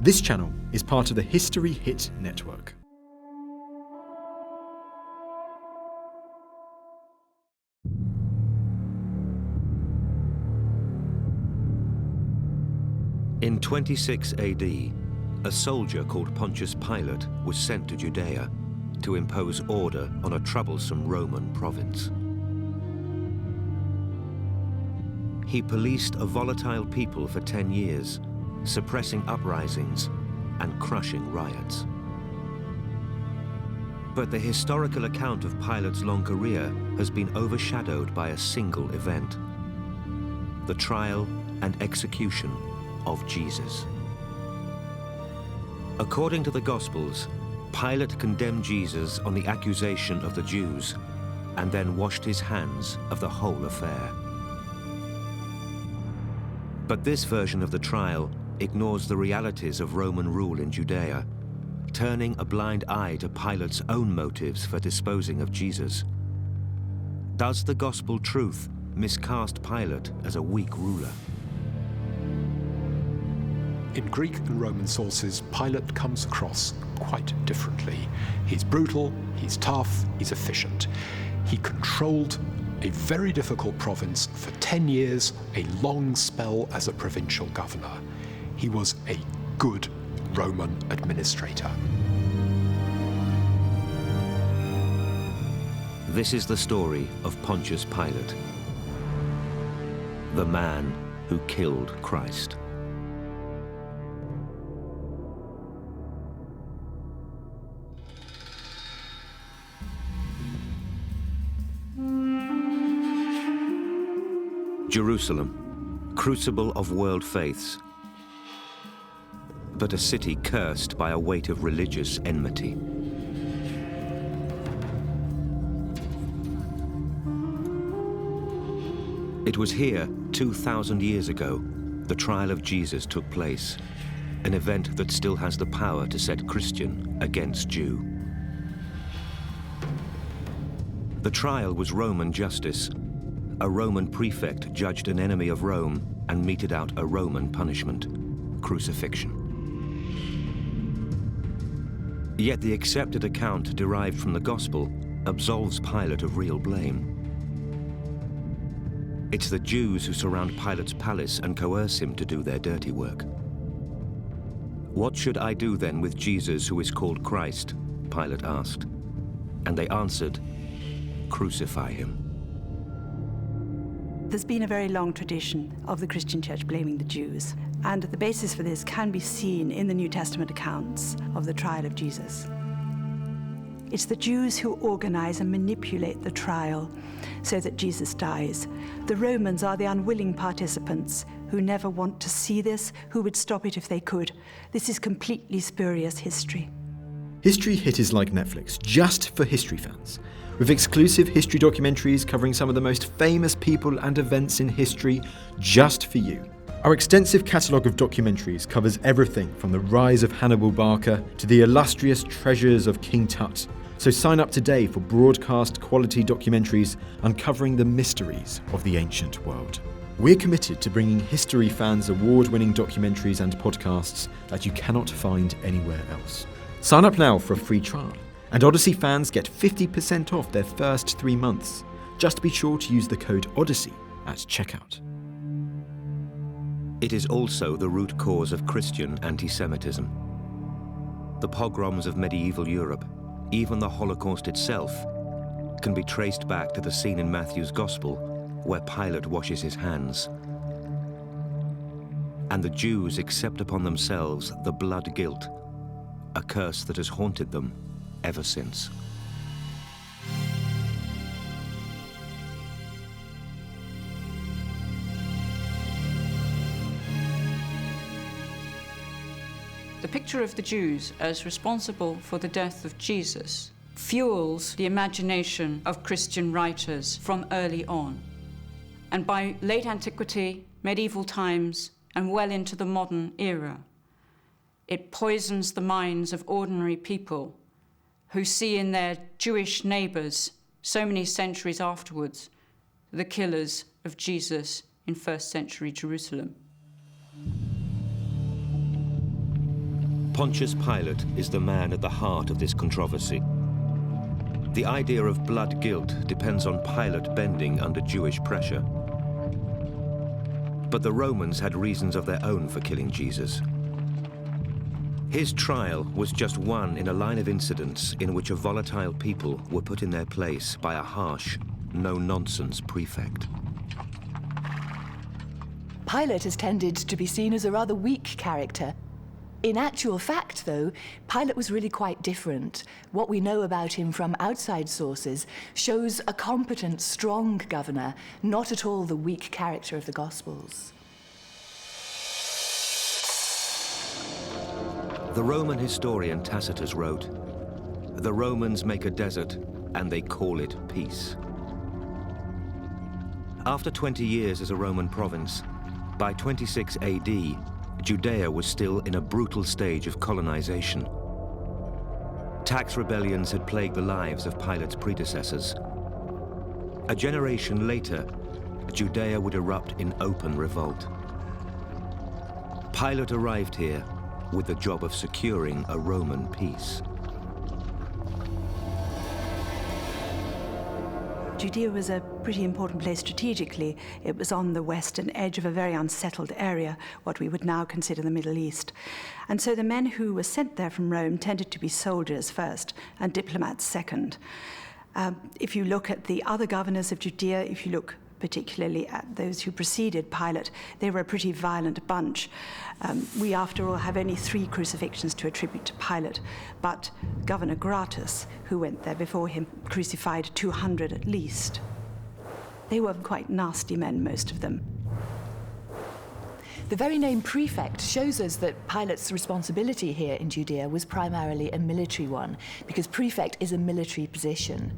This channel is part of the History Hit network. In 26 AD, a soldier called Pontius Pilate was sent to Judea to impose order on a troublesome Roman province. He policed a volatile people for 10 years, suppressing uprisings and crushing riots. But the historical account of Pilate's long career has been overshadowed by a single event: the trial and execution of Jesus. According to the Gospels, Pilate condemned Jesus on the accusation of the Jews and then washed his hands of the whole affair. But this version of the trial ignores the realities of Roman rule in Judea, turning a blind eye to Pilate's own motives for disposing of Jesus. Does the gospel truth miscast Pilate as a weak ruler? In Greek and Roman sources, Pilate comes across quite differently. He's brutal, he's tough, he's efficient. He controlled a very difficult province for 10 years, a long spell as a provincial governor. He was a good Roman administrator. This is the story of Pontius Pilate, the man who killed Christ. Jerusalem, crucible of world faiths, but a city cursed by a weight of religious enmity. It was here, 2,000 years ago, the trial of Jesus took place, an event that still has the power to set Christian against Jew. The trial was Roman justice. A Roman prefect judged an enemy of Rome and meted out a Roman punishment: crucifixion. Yet the accepted account derived from the gospel absolves Pilate of real blame. It's the Jews who surround Pilate's palace and coerce him to do their dirty work. "What should I do then with Jesus who is called Christ?" Pilate asked. And they answered, "Crucify him." There's been a very long tradition of the Christian church blaming the Jews, and the basis for this can be seen in the New Testament accounts of the trial of Jesus. It's the Jews who organize and manipulate the trial so that Jesus dies. The Romans are the unwilling participants who never want to see this, who would stop it if they could. This is completely spurious history. History Hit is like Netflix, just for history fans, with exclusive history documentaries covering some of the most famous people and events in history just for you. Our extensive catalogue of documentaries covers everything from the rise of Hannibal Barca to the illustrious treasures of King Tut. So sign up today for broadcast quality documentaries uncovering the mysteries of the ancient world. We're committed to bringing history fans award-winning documentaries and podcasts that you cannot find anywhere else. Sign up now for a free trial, and Odyssey fans get 50% off their first 3 months. Just be sure to use the code Odyssey at checkout. It is also the root cause of Christian anti-Semitism. The pogroms of medieval Europe, even the Holocaust itself, can be traced back to the scene in Matthew's Gospel where Pilate washes his hands. And the Jews accept upon themselves the blood guilt, a curse that has haunted them ever since. The picture of the Jews as responsible for the death of Jesus fuels the imagination of Christian writers from early on. And by late antiquity, medieval times, and well into the modern era, it poisons the minds of ordinary people who see in their Jewish neighbours, so many centuries afterwards, the killers of Jesus in first century Jerusalem. Pontius Pilate is the man at the heart of this controversy. The idea of blood guilt depends on Pilate bending under Jewish pressure. But the Romans had reasons of their own for killing Jesus. His trial was just one in a line of incidents in which a volatile people were put in their place by a harsh, no-nonsense prefect. Pilate has tended to be seen as a rather weak character. In actual fact, though, Pilate was really quite different. What we know about him from outside sources shows a competent, strong governor, not at all the weak character of the Gospels. The Roman historian Tacitus wrote, "The Romans make a desert and they call it peace." After 20 years as a Roman province, by 26 AD, Judea was still in a brutal stage of colonization. Tax rebellions had plagued the lives of Pilate's predecessors. A generation later, Judea would erupt in open revolt. Pilate arrived here with the job of securing a Roman peace. Judea was a pretty important place strategically. It was on the western edge of a very unsettled area, what we would now consider the Middle East. And so the men who were sent there from Rome tended to be soldiers first and diplomats second. If you look at the other governors of Judea, if you look particularly at those who preceded Pilate, they were a pretty violent bunch. We, after all, have only 3 crucifixions to attribute to Pilate, but Governor Gratus, who went there before him, crucified 200 at least. They were quite nasty men, most of them. The very name prefect shows us that Pilate's responsibility here in Judea was primarily a military one, because prefect is a military position.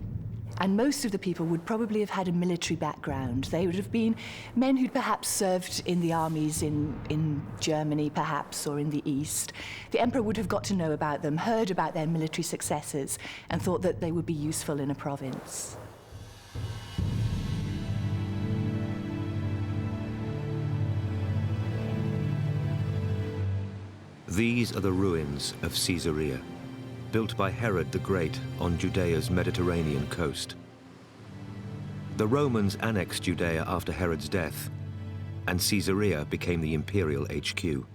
And most of the people would probably have had a military background. They would have been men who'd perhaps served in the armies in Germany, perhaps, or in the East. The emperor would have got to know about them, heard about their military successes, and thought that they would be useful in a province. These are the ruins of Caesarea, built by Herod the Great on Judea's Mediterranean coast. The Romans annexed Judea after Herod's death, and Caesarea became the imperial HQ.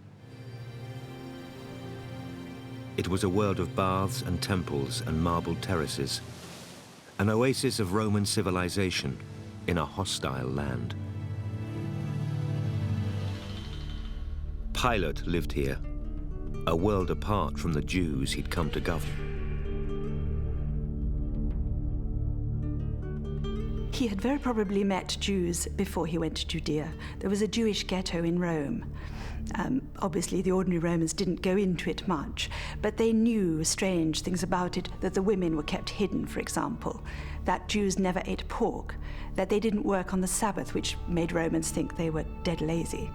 It was a world of baths and temples and marbled terraces, an oasis of Roman civilization in a hostile land. Pilate lived here, a world apart from the Jews he'd come to govern. He had very probably met Jews before he went to Judea. There was a Jewish ghetto in Rome. Obviously, the ordinary Romans didn't go into it much, but they knew strange things about it, that the women were kept hidden, for example, that Jews never ate pork, that they didn't work on the Sabbath, which made Romans think they were dead lazy,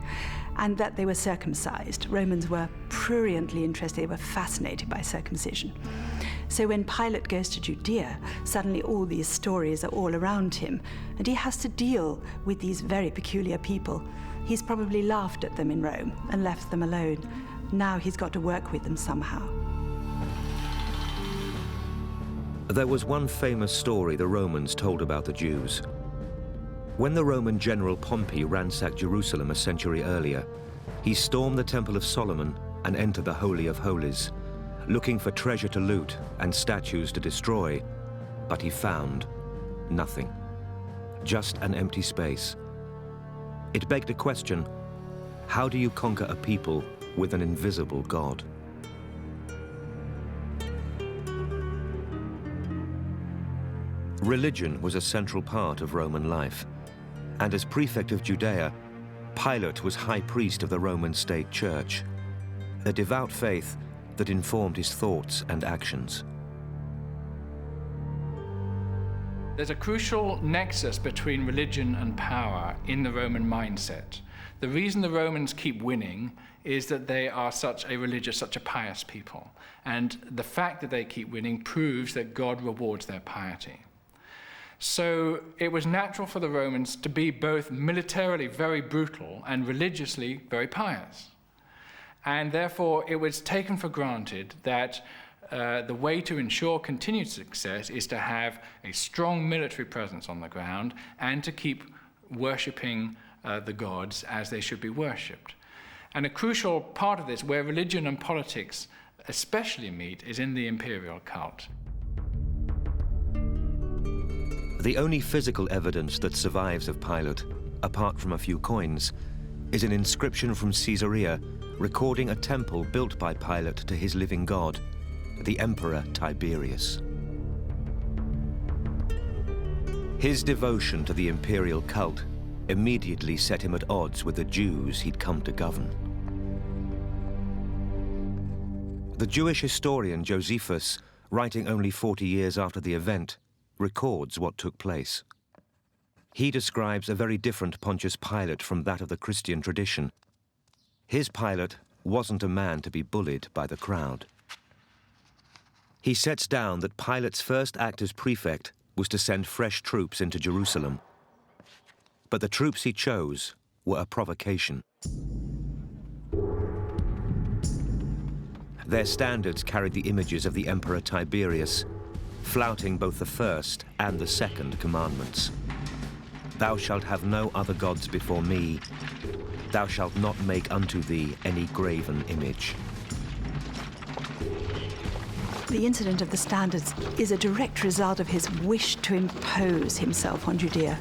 and that they were circumcised. Romans were pruriently interested, they were fascinated by circumcision. So when Pilate goes to Judea, suddenly all these stories are all around him, and he has to deal with these very peculiar people. He's probably laughed at them in Rome and left them alone. Now he's got to work with them somehow. There was one famous story the Romans told about the Jews. When the Roman general Pompey ransacked Jerusalem a century earlier, he stormed the Temple of Solomon and entered the Holy of Holies, looking for treasure to loot and statues to destroy, but he found nothing. Just an empty space. It begged a question: how do you conquer a people with an invisible God? Religion was a central part of Roman life, and as prefect of Judea, Pilate was high priest of the Roman state church, a devout faith that informed his thoughts and actions. There's a crucial nexus between religion and power in the Roman mindset. The reason the Romans keep winning is that they are such a religious, such a pious people. And the fact that they keep winning proves that God rewards their piety. So it was natural for the Romans to be both militarily very brutal and religiously very pious. And therefore, it was taken for granted that the way to ensure continued success is to have a strong military presence on the ground and to keep worshipping the gods as they should be worshipped. And a crucial part of this, where religion and politics especially meet, is in the imperial cult. The only physical evidence that survives of Pilate, apart from a few coins, is an inscription from Caesarea recording a temple built by Pilate to his living god, the Emperor Tiberius. His devotion to the imperial cult immediately set him at odds with the Jews he'd come to govern. The Jewish historian Josephus, writing only 40 years after the event, records what took place. He describes a very different Pontius Pilate from that of the Christian tradition. His Pilate wasn't a man to be bullied by the crowd. He sets down that Pilate's first act as prefect was to send fresh troops into Jerusalem. But the troops he chose were a provocation. Their standards carried the images of the Emperor Tiberius, flouting both the first and the second commandments. Thou shalt have no other gods before me. Thou shalt not make unto thee any graven image. The incident of the standards is a direct result of his wish to impose himself on Judea.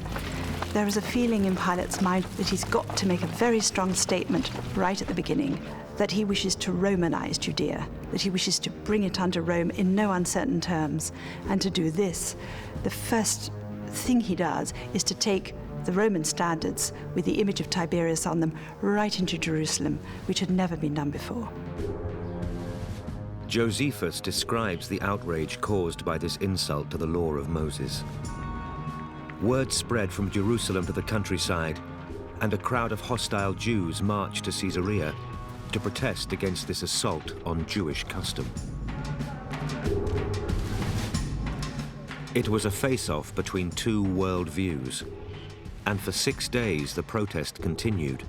There is a feeling in Pilate's mind that he's got to make a very strong statement right at the beginning, that he wishes to Romanize Judea, that he wishes to bring it under Rome in no uncertain terms. And to do this, the first thing he does is to take the Roman standards with the image of Tiberius on them right into Jerusalem, which had never been done before. Josephus describes the outrage caused by this insult to the law of Moses. Word spread from Jerusalem to the countryside, and a crowd of hostile Jews marched to Caesarea to protest against this assault on Jewish custom. It was a face-off between two worldviews, and for 6 days the protest continued,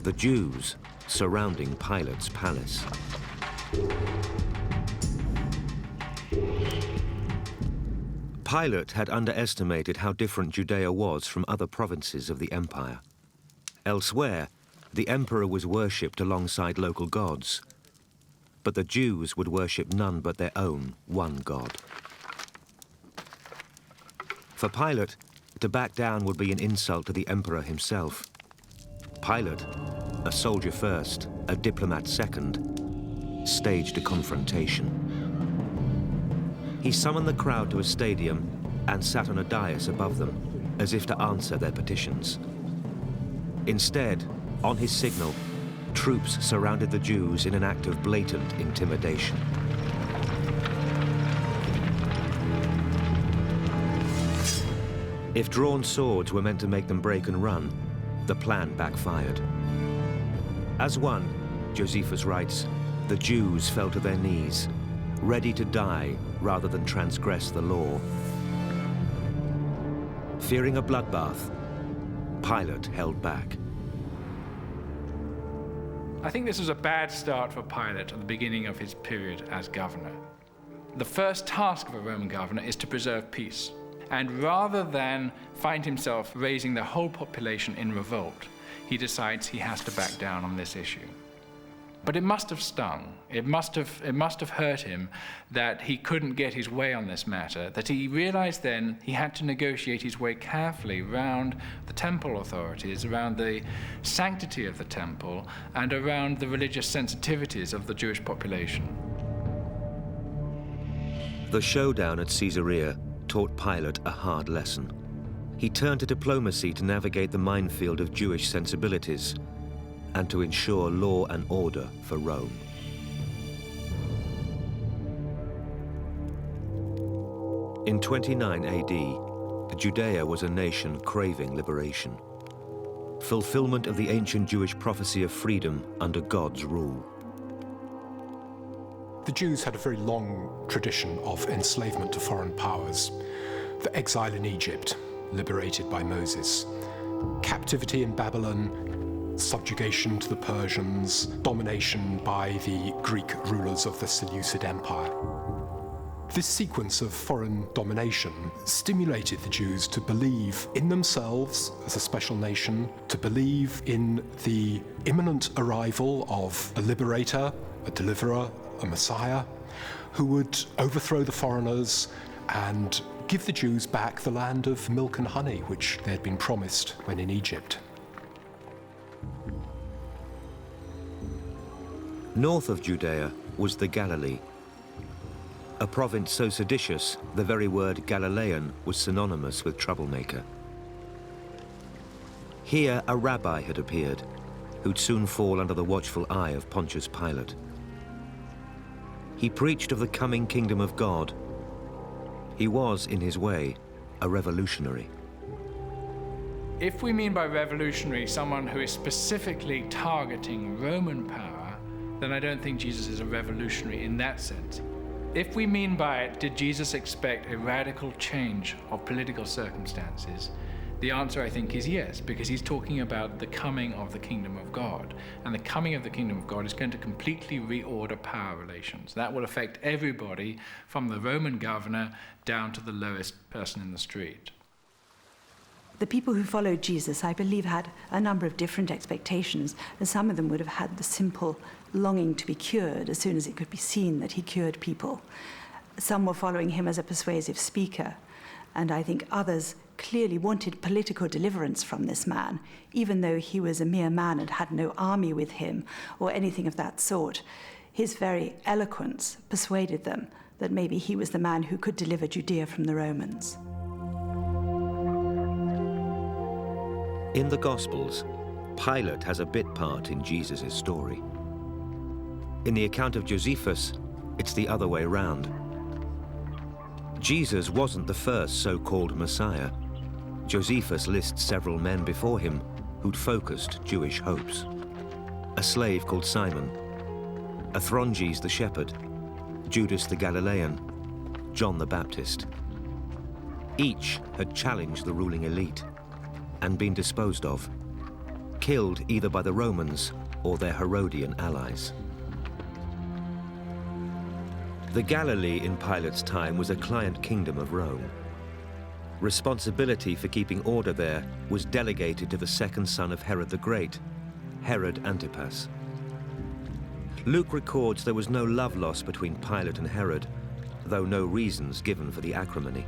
the Jews surrounding Pilate's palace. Pilate had underestimated how different Judea was from other provinces of the empire. Elsewhere, the emperor was worshipped alongside local gods, but the Jews would worship none but their own one God. For Pilate, to back down would be an insult to the emperor himself. Pilate, a soldier first, a diplomat second, staged a confrontation. He summoned the crowd to a stadium and sat on a dais above them, as if to answer their petitions. Instead, on his signal, troops surrounded the Jews in an act of blatant intimidation. If drawn swords were meant to make them break and run, the plan backfired. As one, Josephus writes, the Jews fell to their knees, ready to die rather than transgress the law. Fearing a bloodbath, Pilate held back. I think this was a bad start for Pilate at the beginning of his period as governor. The first task of a Roman governor is to preserve peace. And rather than find himself raising the whole population in revolt, he decides he has to back down on this issue. But it must have stung. It must have hurt him that he couldn't get his way on this matter, that he realized then he had to negotiate his way carefully around the temple authorities, around the sanctity of the temple, and around the religious sensitivities of the Jewish population. The showdown at Caesarea taught Pilate a hard lesson. He turned to diplomacy to navigate the minefield of Jewish sensibilities and to ensure law and order for Rome. In 29 AD, Judea was a nation craving liberation, fulfillment of the ancient Jewish prophecy of freedom under God's rule. The Jews had a very long tradition of enslavement to foreign powers. The exile in Egypt, liberated by Moses. Captivity in Babylon, subjugation to the Persians, domination by the Greek rulers of the Seleucid Empire. This sequence of foreign domination stimulated the Jews to believe in themselves as a special nation, to believe in the imminent arrival of a liberator, a deliverer, a Messiah, who would overthrow the foreigners and give the Jews back the land of milk and honey, which they had been promised when in Egypt. North of Judea was the Galilee, a province so seditious the very word Galilean was synonymous with troublemaker. Here a rabbi had appeared, who'd soon fall under the watchful eye of Pontius Pilate. He preached of the coming kingdom of God. He was, in his way, a revolutionary. If we mean by revolutionary someone who is specifically targeting Roman power, then I don't think Jesus is a revolutionary in that sense. If we mean by it, did Jesus expect a radical change of political circumstances? The answer, I think, is yes, because he's talking about the coming of the kingdom of God. And the coming of the kingdom of God is going to completely reorder power relations. That will affect everybody, from the Roman governor down to the lowest person in the street. The people who followed Jesus, I believe, had a number of different expectations, and some of them would have had the simple longing to be cured as soon as it could be seen that he cured people. Some were following him as a persuasive speaker, and I think others clearly wanted political deliverance from this man, even though he was a mere man and had no army with him or anything of that sort. His very eloquence persuaded them that maybe he was the man who could deliver Judea from the Romans. In the Gospels, Pilate has a bit part in Jesus' story. In the account of Josephus, it's the other way round. Jesus wasn't the first so-called Messiah. Josephus lists several men before him who'd focused Jewish hopes. A slave called Simon, Athronges the shepherd, Judas the Galilean, John the Baptist. Each had challenged the ruling elite and been disposed of, killed either by the Romans or their Herodian allies. The Galilee in Pilate's time was a client kingdom of Rome. Responsibility for keeping order there was delegated to the second son of Herod the Great, Herod Antipas. Luke records there was no love lost between Pilate and Herod, though no reasons given for the acrimony.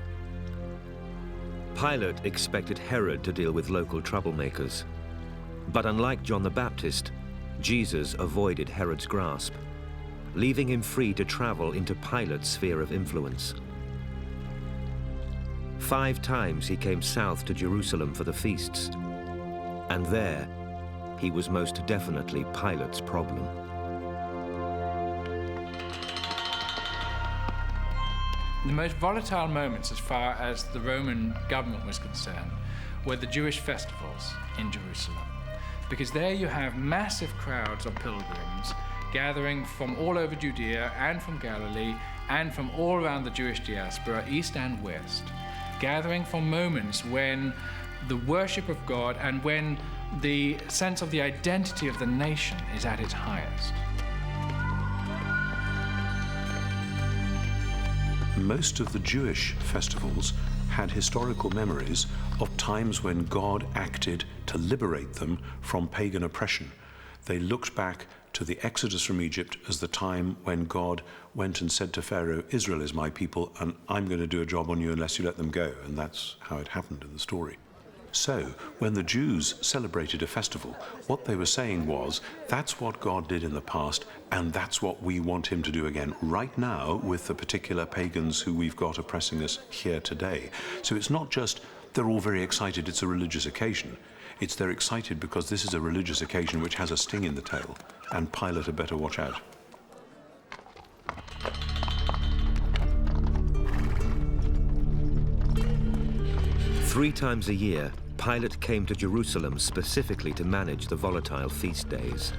Pilate expected Herod to deal with local troublemakers, but unlike John the Baptist, Jesus avoided Herod's grasp, leaving him free to travel into Pilate's sphere of influence. 5 times he came south to Jerusalem for the feasts, and there he was most definitely Pilate's problem. The most volatile moments as far as the Roman government was concerned were the Jewish festivals in Jerusalem, because there you have massive crowds of pilgrims gathering from all over Judea and from Galilee and from all around the Jewish diaspora, east and west, gathering for moments when the worship of God and when the sense of the identity of the nation is at its highest. Most of the Jewish festivals had historical memories of times when God acted to liberate them from pagan oppression. They looked back to the Exodus from Egypt as the time when God went and said to Pharaoh, Israel is my people, and I'm going to do a job on you unless you let them go. And that's how it happened in the story. So, when the Jews celebrated a festival, what they were saying was, that's what God did in the past, and that's what we want him to do again right now with the particular pagans who we've got oppressing us here today. So it's not just they're all very excited, it's a religious occasion. It's they're excited because this is a religious occasion which has a sting in the tail, and Pilate had better watch out. Three times a year, Pilate came to Jerusalem specifically to manage the volatile feast days.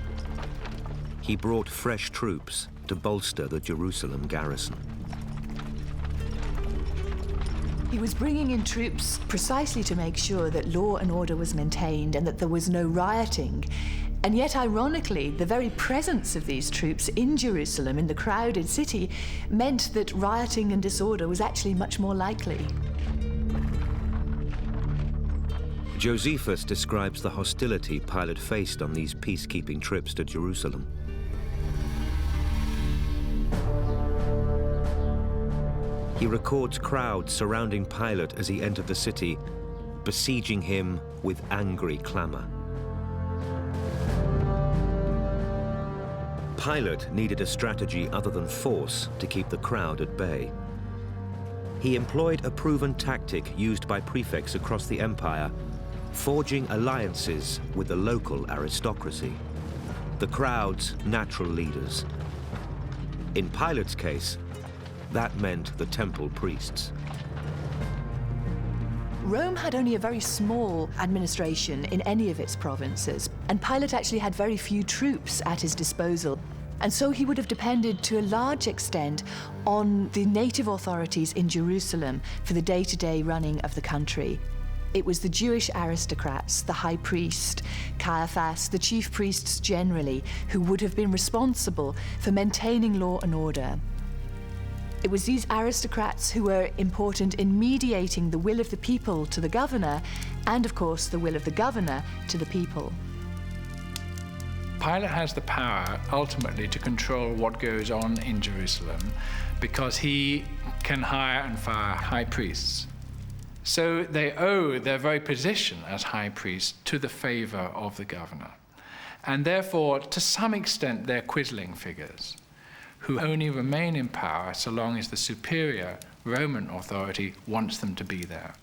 He brought fresh troops to bolster the Jerusalem garrison. He was bringing in troops precisely to make sure that law and order was maintained and that there was no rioting. And yet, ironically, the very presence of these troops in Jerusalem, in the crowded city, meant that rioting and disorder was actually much more likely. Josephus describes the hostility Pilate faced on these peacekeeping trips to Jerusalem. He records crowds surrounding Pilate as he entered the city, besieging him with angry clamor. Pilate needed a strategy other than force to keep the crowd at bay. He employed a proven tactic used by prefects across the empire, forging alliances with the local aristocracy, the crowd's natural leaders. In Pilate's case, that meant the temple priests. Rome had only a very small administration in any of its provinces, and Pilate actually had very few troops at his disposal. And so he would have depended to a large extent on the native authorities in Jerusalem for the day-to-day running of the country. It was the Jewish aristocrats, the high priest, Caiaphas, the chief priests generally, who would have been responsible for maintaining law and order. It was these aristocrats who were important in mediating the will of the people to the governor, and of course the will of the governor to the people. Pilate has the power, ultimately, to control what goes on in Jerusalem because he can hire and fire high priests. So they owe their very position as high priests to the favor of the governor. And therefore, to some extent, they're quisling figures who only remain in power so long as the superior Roman authority wants them to be there.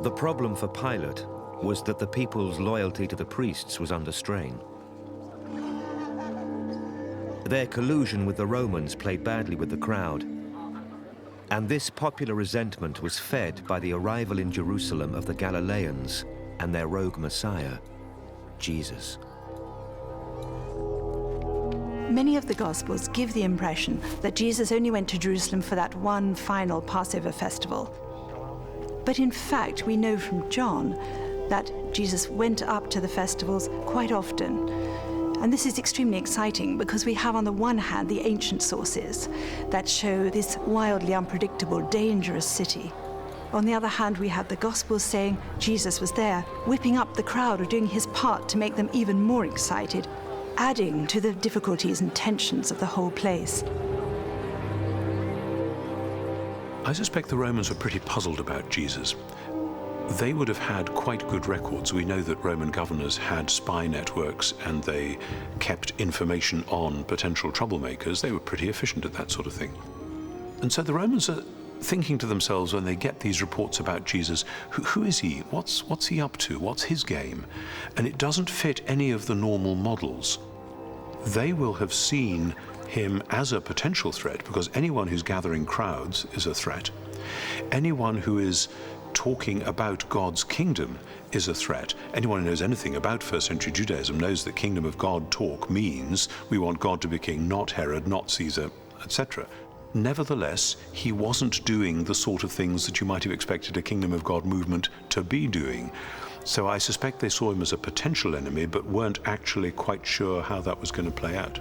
The problem for Pilate was that the people's loyalty to the priests was under strain. Their collusion with the Romans played badly with the crowd, and this popular resentment was fed by the arrival in Jerusalem of the Galileans and their rogue Messiah, Jesus. Many of the Gospels give the impression that Jesus only went to Jerusalem for that one final Passover festival. But in fact, we know from John that Jesus went up to the festivals quite often. And this is extremely exciting because we have on the one hand the ancient sources that show this wildly unpredictable, dangerous city. On the other hand, we have the Gospels saying Jesus was there, whipping up the crowd or doing his part to make them even more excited, adding to the difficulties and tensions of the whole place. I suspect the Romans were pretty puzzled about Jesus. They would have had quite good records. We know that Roman governors had spy networks and they kept information on potential troublemakers. They were pretty efficient at that sort of thing. And so the Romans are thinking to themselves when they get these reports about Jesus, who is he? What's he up to? What's his game? And it doesn't fit any of the normal models. They will have seen him as a potential threat because anyone who's gathering crowds is a threat. Anyone who is talking about God's kingdom is a threat. Anyone who knows anything about first century Judaism knows that kingdom of God talk means we want God to be king, not Herod, not Caesar, etc. Nevertheless, he wasn't doing the sort of things that you might have expected a kingdom of God movement to be doing. So I suspect they saw him as a potential enemy, but weren't actually quite sure how that was going to play out.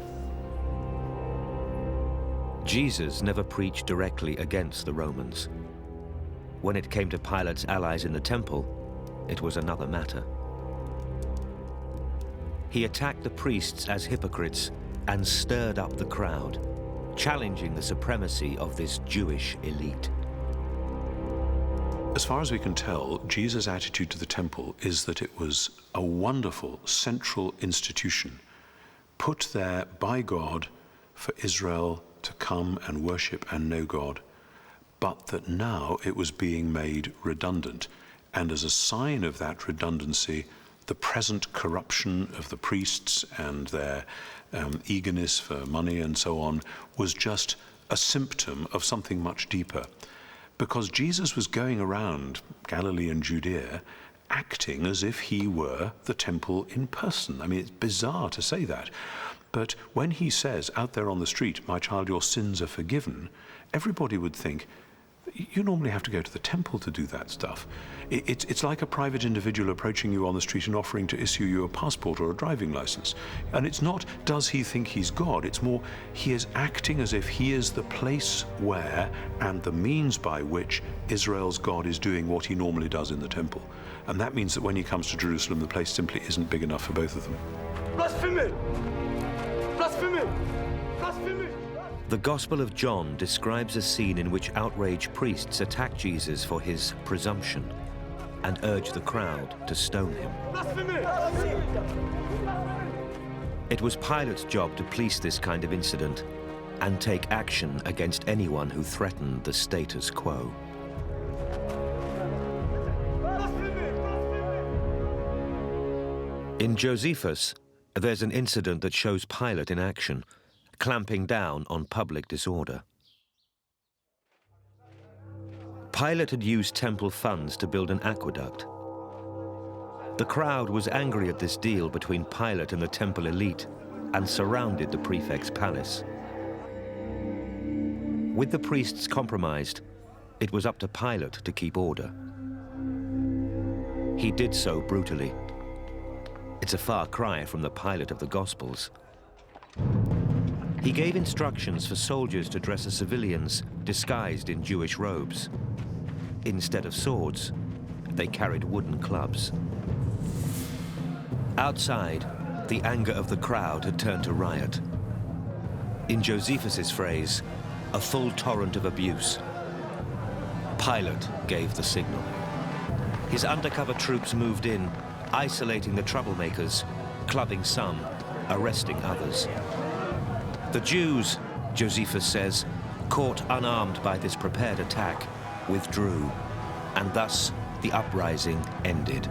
Jesus never preached directly against the Romans. When it came to Pilate's allies in the temple, it was another matter. He attacked the priests as hypocrites and stirred up the crowd, challenging the supremacy of this Jewish elite. As far as we can tell, Jesus' attitude to the temple is that it was a wonderful central institution put there by God for Israel to come and worship and know God, but that now it was being made redundant. And as a sign of that redundancy, the present corruption of the priests and their eagerness for money and so on was just a symptom of something much deeper. Because Jesus was going around Galilee and Judea acting as if he were the temple in person. I mean, it's bizarre to say that. But when he says out there on the street, "My child, your sins are forgiven," everybody would think, You normally have to go to the temple to do that stuff. It's like a private individual approaching you on the street and offering to issue you a passport or a driving license. And it's not, does he think he's God? It's more, he is acting as if he is the place where and the means by which Israel's God is doing what he normally does in the temple. And that means that when he comes to Jerusalem, the place simply isn't big enough for both of them. Blasphemy! Blasphemy! Blasphemy! The Gospel of John describes a scene in which outraged priests attack Jesus for his presumption and urge the crowd to stone him. It was Pilate's job to police this kind of incident and take action against anyone who threatened the status quo. In Josephus, there's an incident that shows Pilate in action, clamping down on public disorder. Pilate had used temple funds to build an aqueduct. The crowd was angry at this deal between Pilate and the temple elite and surrounded the prefect's palace. With the priests compromised, it was up to Pilate to keep order. He did so brutally. It's a far cry from the Pilate of the Gospels. He gave instructions for soldiers to dress as civilians disguised in Jewish robes. Instead of swords, they carried wooden clubs. Outside, the anger of the crowd had turned to riot. In Josephus's phrase, a full torrent of abuse. Pilate gave the signal. His undercover troops moved in, isolating the troublemakers, clubbing some, arresting others. The Jews, Josephus says, caught unarmed by this prepared attack, withdrew, and thus the uprising ended.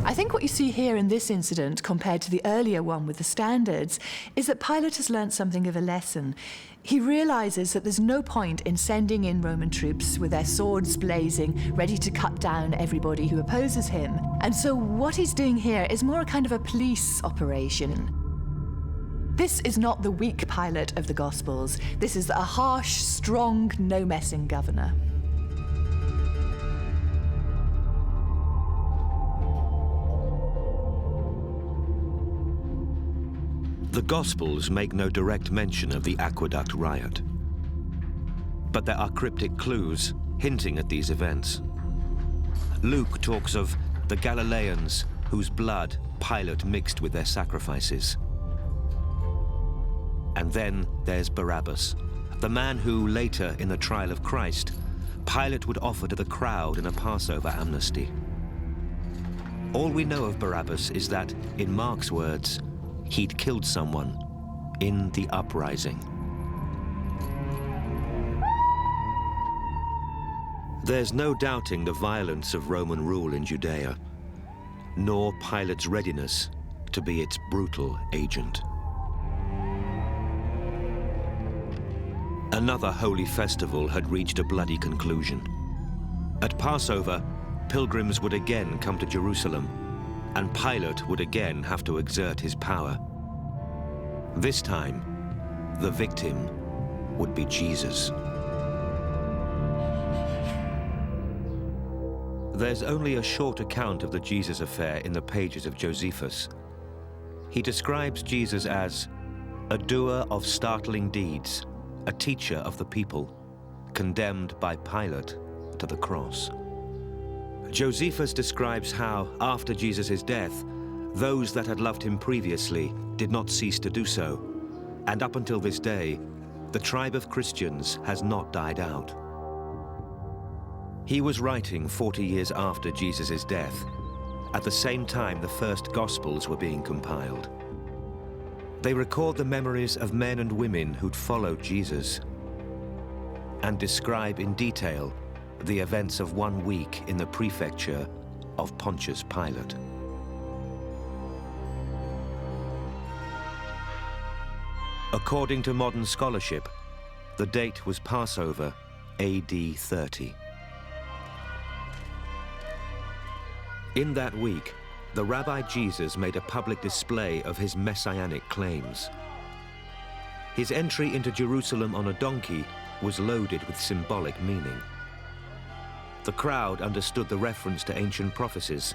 I think what you see here in this incident, compared to the earlier one with the standards, is that Pilate has learnt something of a lesson. He realizes that there's no point in sending in Roman troops with their swords blazing, ready to cut down everybody who opposes him. And so what he's doing here is more a kind of a police operation. This is not the weak Pilate of the Gospels. This is a harsh, strong, no-messing governor. The Gospels make no direct mention of the aqueduct riot. But there are cryptic clues hinting at these events. Luke talks of the Galileans whose blood Pilate mixed with their sacrifices. And then there's Barabbas, the man who, later in the trial of Christ, Pilate would offer to the crowd in a Passover amnesty. All we know of Barabbas is that, in Mark's words, he'd killed someone in the uprising. There's no doubting the violence of Roman rule in Judea, nor Pilate's readiness to be its brutal agent. Another holy festival had reached a bloody conclusion. At Passover, pilgrims would again come to Jerusalem, and Pilate would again have to exert his power. This time, the victim would be Jesus. There's only a short account of the Jesus affair in the pages of Josephus. He describes Jesus as a doer of startling deeds, a teacher of the people, condemned by Pilate to the cross. Josephus describes how, after Jesus' death, those that had loved him previously did not cease to do so, and up until this day, the tribe of Christians has not died out. He was writing 40 years after Jesus' death, at the same time the first Gospels were being compiled. They record the memories of men and women who'd followed Jesus and describe in detail the events of 1 week in the prefecture of Pontius Pilate. According to modern scholarship, the date was Passover, AD 30. In that week, the Rabbi Jesus made a public display of his messianic claims. His entry into Jerusalem on a donkey was loaded with symbolic meaning. The crowd understood the reference to ancient prophecies.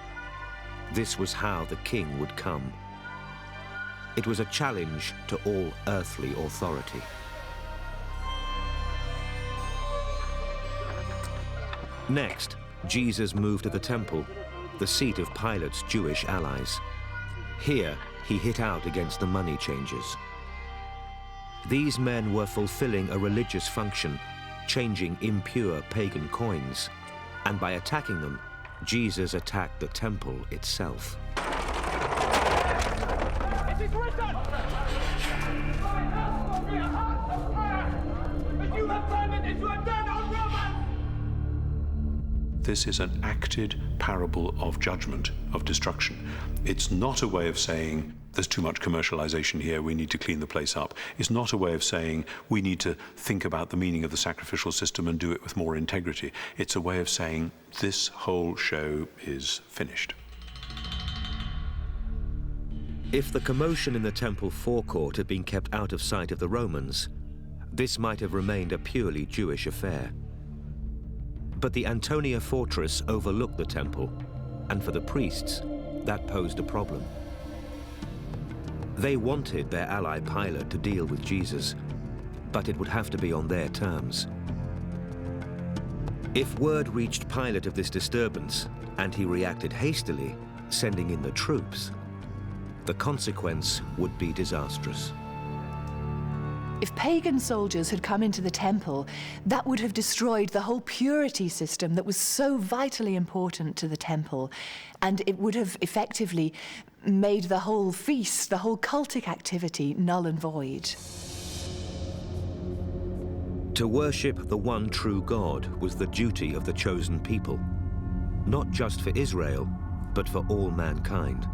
This was how the king would come. It was a challenge to all earthly authority. Next, Jesus moved to the temple, the seat of Pilate's Jewish allies. Here, he hit out against the money changers. These men were fulfilling a religious function, changing impure pagan coins, and by attacking them, Jesus attacked the temple itself. It is written! My house will be a house of prayer, but you have turned it into a den of robbers! This is an acted parable of judgment, of destruction. It's not a way of saying, there's too much commercialization here, we need to clean the place up. It's not a way of saying, we need to think about the meaning of the sacrificial system and do it with more integrity. It's a way of saying, this whole show is finished. If the commotion in the temple forecourt had been kept out of sight of the Romans, this might have remained a purely Jewish affair. But the Antonia fortress overlooked the temple, and for the priests, that posed a problem. They wanted their ally Pilate to deal with Jesus, but it would have to be on their terms. If word reached Pilate of this disturbance, and he reacted hastily, sending in the troops, the consequence would be disastrous. If pagan soldiers had come into the temple, that would have destroyed the whole purity system that was so vitally important to the temple, and it would have effectively made the whole feast, the whole cultic activity, null and void. To worship the one true God was the duty of the chosen people, not just for Israel, but for all mankind.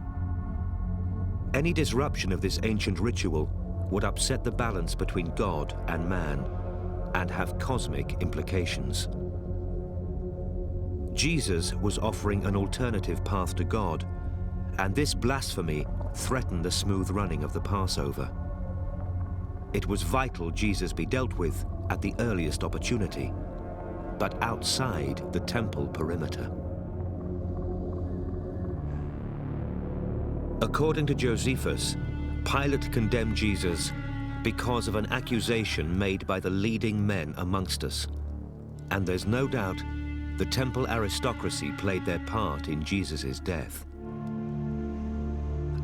Any disruption of this ancient ritual would upset the balance between God and man and have cosmic implications. Jesus was offering an alternative path to God, and this blasphemy threatened the smooth running of the Passover. It was vital Jesus be dealt with at the earliest opportunity, but outside the temple perimeter. According to Josephus, Pilate condemned Jesus because of an accusation made by the leading men amongst us. And there's no doubt the temple aristocracy played their part in Jesus' death.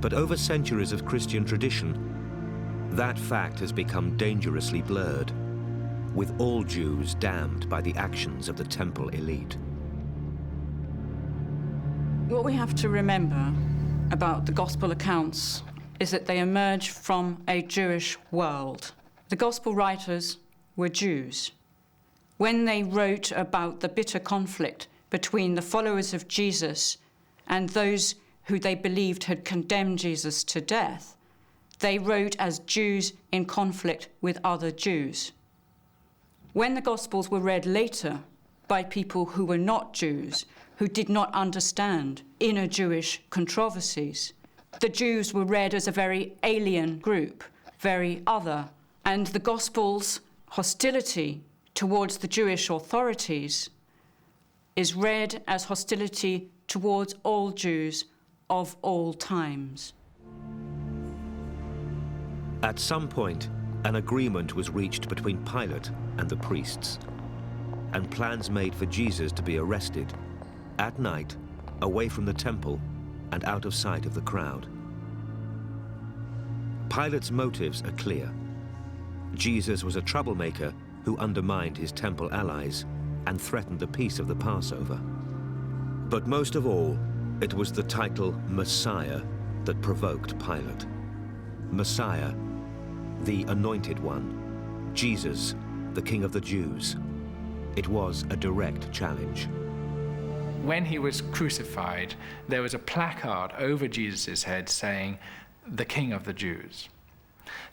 But over centuries of Christian tradition, that fact has become dangerously blurred, with all Jews damned by the actions of the temple elite. What we have to remember about the Gospel accounts is that they emerge from a Jewish world. The Gospel writers were Jews. When they wrote about the bitter conflict between the followers of Jesus and those who they believed had condemned Jesus to death, they wrote as Jews in conflict with other Jews. When the Gospels were read later by people who were not Jews, who did not understand inner Jewish controversies, the Jews were read as a very alien group, very other, and the Gospel's hostility towards the Jewish authorities is read as hostility towards all Jews of all times. At some point, an agreement was reached between Pilate and the priests, and plans made for Jesus to be arrested at night, away from the temple and out of sight of the crowd. Pilate's motives are clear. Jesus was a troublemaker who undermined his temple allies and threatened the peace of the Passover. But most of all, it was the title Messiah that provoked Pilate. Messiah, the Anointed One, Jesus, the King of the Jews. It was a direct challenge. When he was crucified, there was a placard over Jesus' head saying, "The King of the Jews."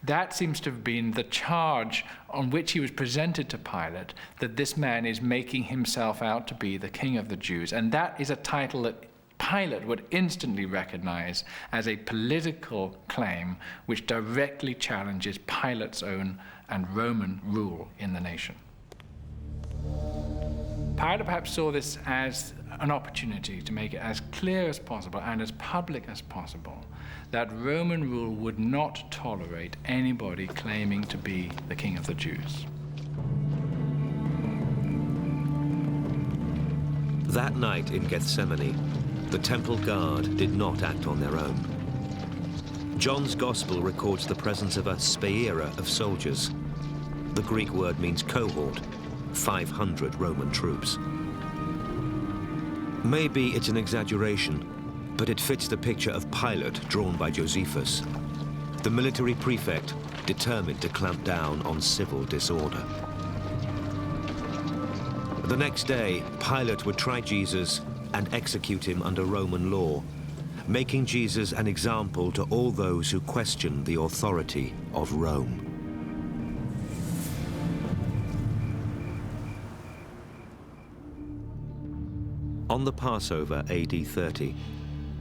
That seems to have been the charge on which he was presented to Pilate, that this man is making himself out to be the King of the Jews. And that is a title that Pilate would instantly recognize as a political claim which directly challenges Pilate's own and Roman rule in the nation. Pilate perhaps saw this as an opportunity to make it as clear as possible and as public as possible that Roman rule would not tolerate anybody claiming to be the king of the Jews. That night in Gethsemane, the temple guard did not act on their own. John's Gospel records the presence of a speira of soldiers. The Greek word means cohort, 500 Roman troops. Maybe it's an exaggeration, but it fits the picture of Pilate drawn by Josephus, the military prefect determined to clamp down on civil disorder. The next day, Pilate would try Jesus and execute him under Roman law, making Jesus an example to all those who question the authority of Rome. On the Passover, AD 30,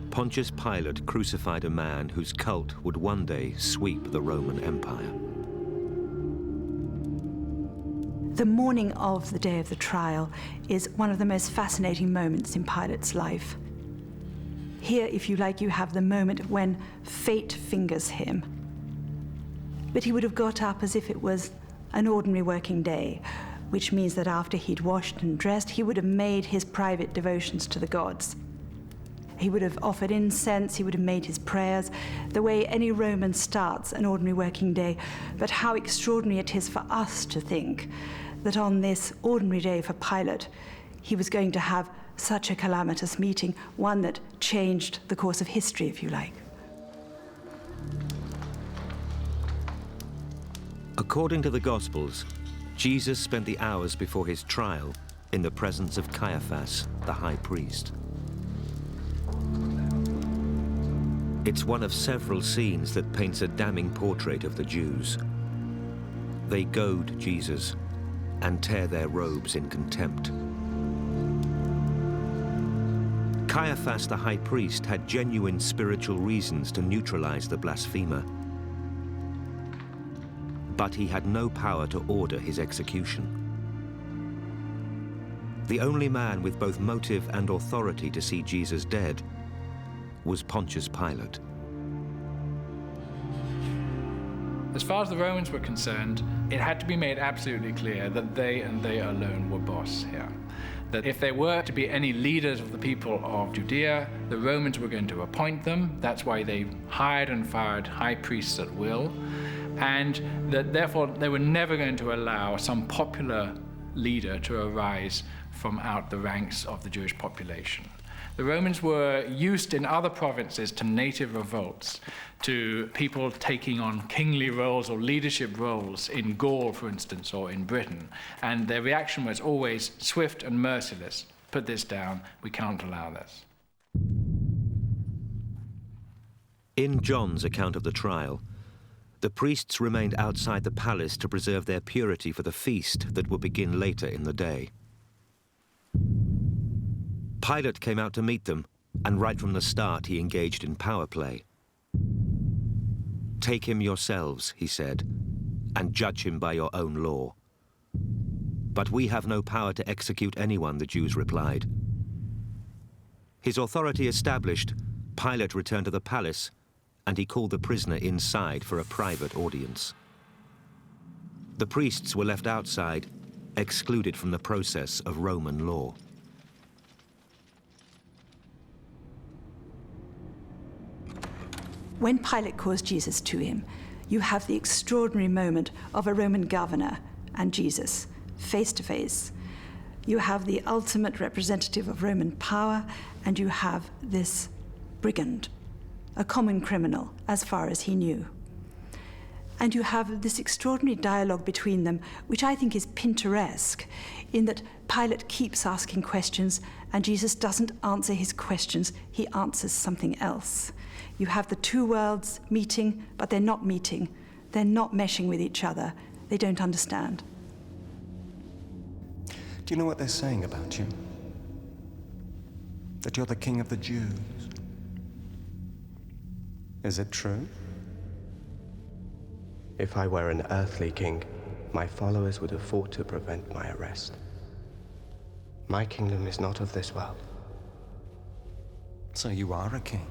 Pontius Pilate crucified a man whose cult would one day sweep the Roman Empire. The morning of the day of the trial is one of the most fascinating moments in Pilate's life. Here, if you like, you have the moment when fate fingers him. But he would have got up as if it was an ordinary working day, which means that after he'd washed and dressed, he would have made his private devotions to the gods. He would have offered incense, he would have made his prayers, the way any Roman starts an ordinary working day. But how extraordinary it is for us to think that on this ordinary day for Pilate, he was going to have such a calamitous meeting, one that changed the course of history, if you like. According to the Gospels, Jesus spent the hours before his trial in the presence of Caiaphas, the high priest. It's one of several scenes that paints a damning portrait of the Jews. They goad Jesus and tear their robes in contempt. Caiaphas, the high priest, had genuine spiritual reasons to neutralize the blasphemer. But he had no power to order his execution. The only man with both motive and authority to see Jesus dead was Pontius Pilate. As far as the Romans were concerned, it had to be made absolutely clear that they and they alone were boss here. That if there were to be any leaders of the people of Judea, the Romans were going to appoint them. That's why they hired and fired high priests at will. And that therefore they were never going to allow some popular leader to arise from out the ranks of the Jewish population. The Romans were used in other provinces to native revolts, to people taking on kingly roles or leadership roles in Gaul, for instance, or in Britain. And their reaction was always swift and merciless. Put this down, we can't allow this. In John's account of the trial, the priests remained outside the palace to preserve their purity for the feast that would begin later in the day. Pilate came out to meet them, and right from the start he engaged in power play. "Take him yourselves," he said, "and judge him by your own law." "But we have no power to execute anyone," the Jews replied. His authority established, Pilate returned to the palace, and he called the prisoner inside for a private audience. The priests were left outside, excluded from the process of Roman law. When Pilate calls Jesus to him, you have the extraordinary moment of a Roman governor and Jesus, face to face. You have the ultimate representative of Roman power, and you have this brigand, a common criminal, as far as he knew. And you have this extraordinary dialogue between them, which I think is Pinteresque, in that Pilate keeps asking questions, and Jesus doesn't answer his questions, he answers something else. You have the two worlds meeting, but they're not meeting. They're not meshing with each other. They don't understand. Do you know what they're saying about you? that you're the king of the Jews. Is it true? If I were an earthly king, my followers would have fought to prevent my arrest. My kingdom is not of this world. So you are a king?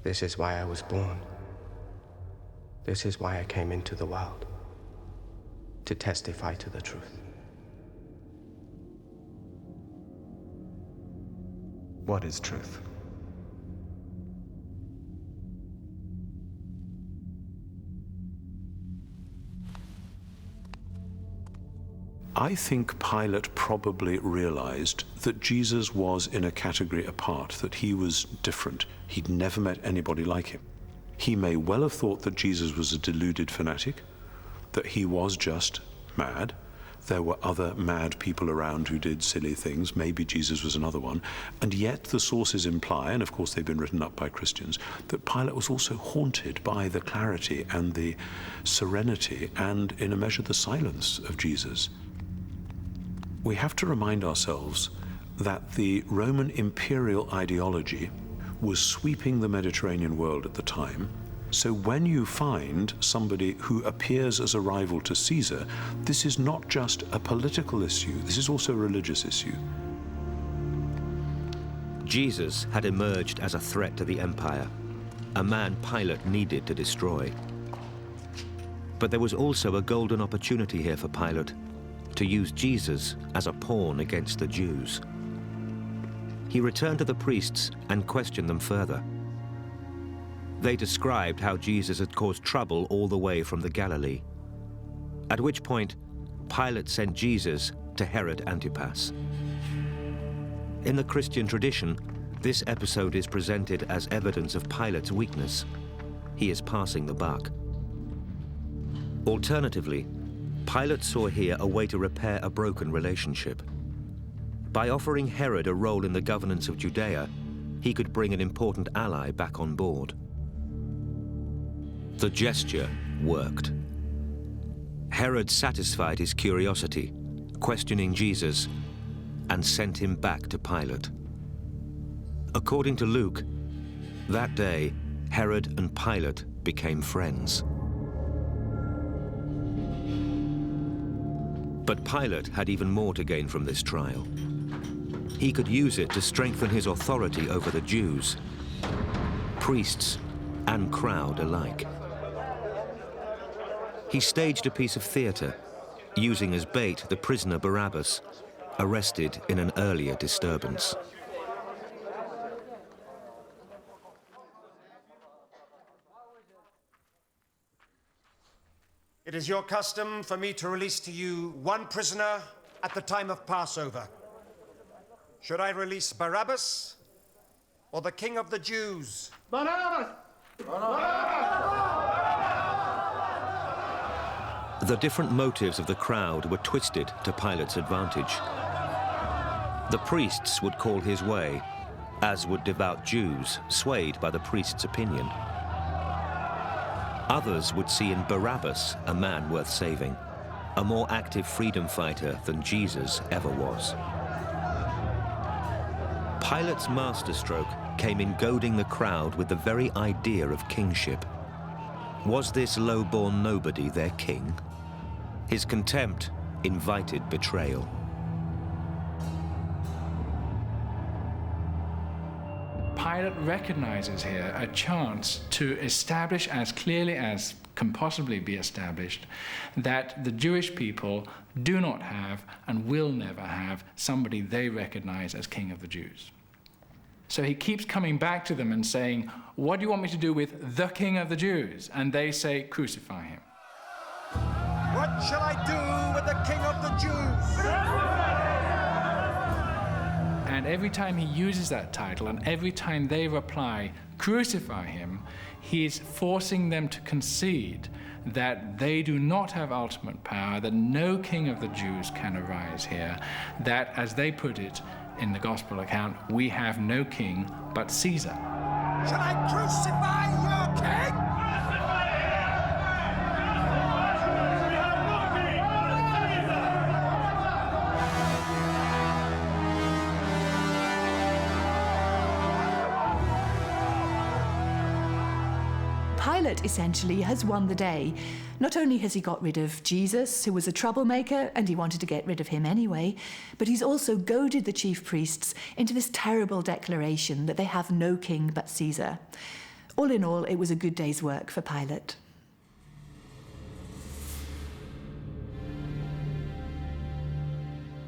This is why I was born. This is why I came into the world. To testify to the truth. What is truth? I think Pilate probably realized that Jesus was in a category apart, that he was different. He'd never met anybody like him. He may well have thought that Jesus was a deluded fanatic, that he was just mad. There were other mad people around who did silly things. Maybe Jesus was another one. And yet the sources imply, and of course they've been written up by Christians, that Pilate was also haunted by the clarity and the serenity and, in a measure, the silence of Jesus. We have to remind ourselves that the Roman imperial ideology was sweeping the Mediterranean world at the time. So when you find somebody who appears as a rival to Caesar, this is not just a political issue, this is also a religious issue. Jesus had emerged as a threat to the empire, a man Pilate needed to destroy. But there was also a golden opportunity here for Pilate to use Jesus as a pawn against the Jews. He returned to the priests and questioned them further. They described how Jesus had caused trouble all the way from the Galilee, at which point Pilate sent Jesus to Herod Antipas. In the Christian tradition, this episode is presented as evidence of Pilate's weakness. He is passing the buck. Alternatively, Pilate saw here a way to repair a broken relationship. By offering Herod a role in the governance of Judea, he could bring an important ally back on board. The gesture worked. Herod satisfied his curiosity, questioning Jesus, and sent him back to Pilate. According to Luke, that day, Herod and Pilate became friends. But Pilate had even more to gain from this trial. He could use it to strengthen his authority over the Jews, priests and crowd alike. He staged a piece of theater, using as bait the prisoner Barabbas, arrested in an earlier disturbance. It is your custom for me to release to you one prisoner at the time of Passover. Should I release Barabbas or the King of the Jews? Barabbas! The different motives of the crowd were twisted to Pilate's advantage. The priests would call his way, as would devout Jews, swayed by the priest's opinion. Others would see in Barabbas a man worth saving, a more active freedom fighter than Jesus ever was. Pilate's masterstroke came in goading the crowd with the very idea of kingship. Was this low-born nobody their king? His contempt invited betrayal. Pilate recognizes here a chance to establish as clearly as can possibly be established that the Jewish people do not have and will never have somebody they recognize as King of the Jews. So he keeps coming back to them and saying, what do you want me to do with the King of the Jews? And they say, crucify him. What shall I do with the King of the Jews? And every time he uses that title, and every time they reply, crucify him, he is forcing them to concede that they do not have ultimate power, that no king of the Jews can arise here, that, as they put it in the gospel account, we have no king but Caesar. Shall I crucify your king? Pilate essentially has won the day. Not only has he got rid of Jesus, who was a troublemaker, and he wanted to get rid of him anyway, but he's also goaded the chief priests into this terrible declaration that they have no king but Caesar. All in all, it was a good day's work for Pilate.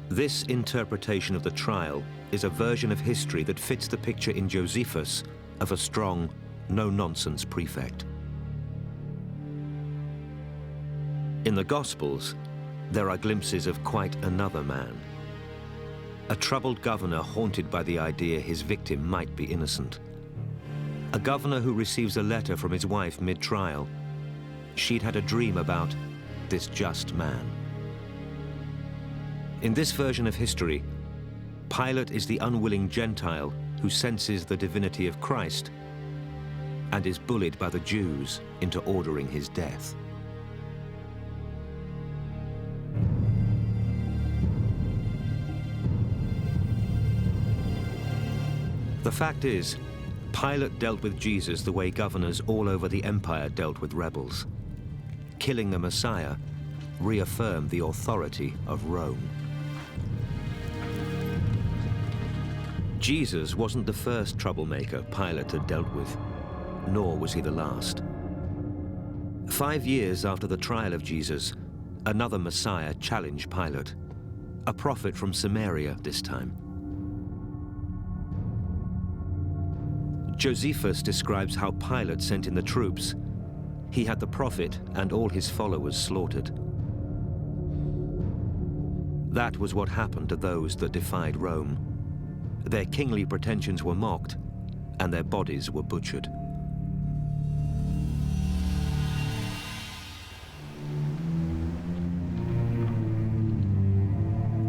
This interpretation of the trial is a version of history that fits the picture in Josephus of a strong, no-nonsense prefect. In the Gospels, there are glimpses of quite another man. A troubled governor haunted by the idea his victim might be innocent. A governor who receives a letter from his wife mid-trial. She'd had a dream about this just man. In this version of history, Pilate is the unwilling Gentile who senses the divinity of Christ and is bullied by the Jews into ordering his death. The fact is, Pilate dealt with Jesus the way governors all over the empire dealt with rebels. Killing the Messiah reaffirmed the authority of Rome. Jesus wasn't the first troublemaker Pilate had dealt with, nor was he the last. 5 years after the trial of Jesus, another Messiah challenged Pilate, a prophet from Samaria this time. Josephus describes how Pilate sent in the troops. He had the prophet and all his followers slaughtered. That was what happened to those that defied Rome. Their kingly pretensions were mocked, and their bodies were butchered.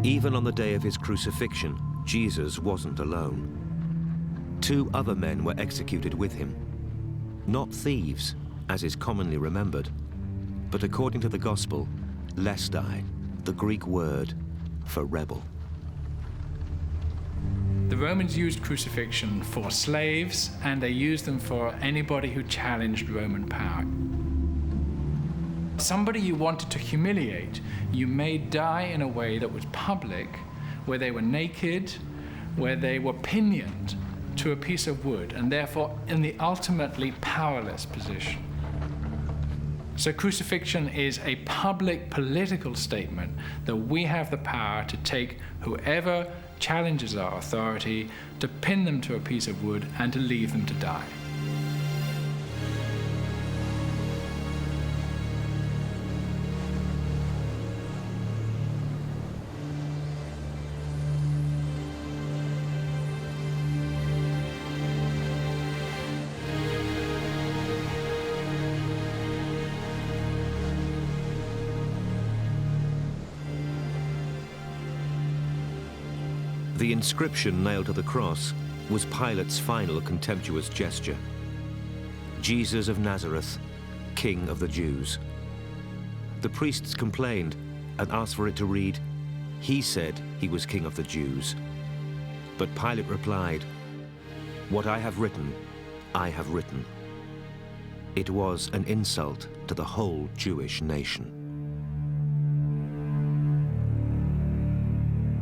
Even on the day of his crucifixion, Jesus wasn't alone. 2 other men were executed with him. Not thieves, as is commonly remembered, but according to the Gospel, lestai, the Greek word for rebel. The Romans used crucifixion for slaves, and they used them for anybody who challenged Roman power. Somebody you wanted to humiliate, you made die in a way that was public, where they were naked, where they were pinioned to a piece of wood, and therefore in the ultimately powerless position. So crucifixion is a public political statement that we have the power to take whoever challenges our authority, to pin them to a piece of wood, and to leave them to die. The inscription nailed to the cross was Pilate's final contemptuous gesture. Jesus of Nazareth, King of the Jews. The priests complained and asked for it to read, "He said he was King of the Jews." But Pilate replied, "What I have written, I have written." It was an insult to the whole Jewish nation.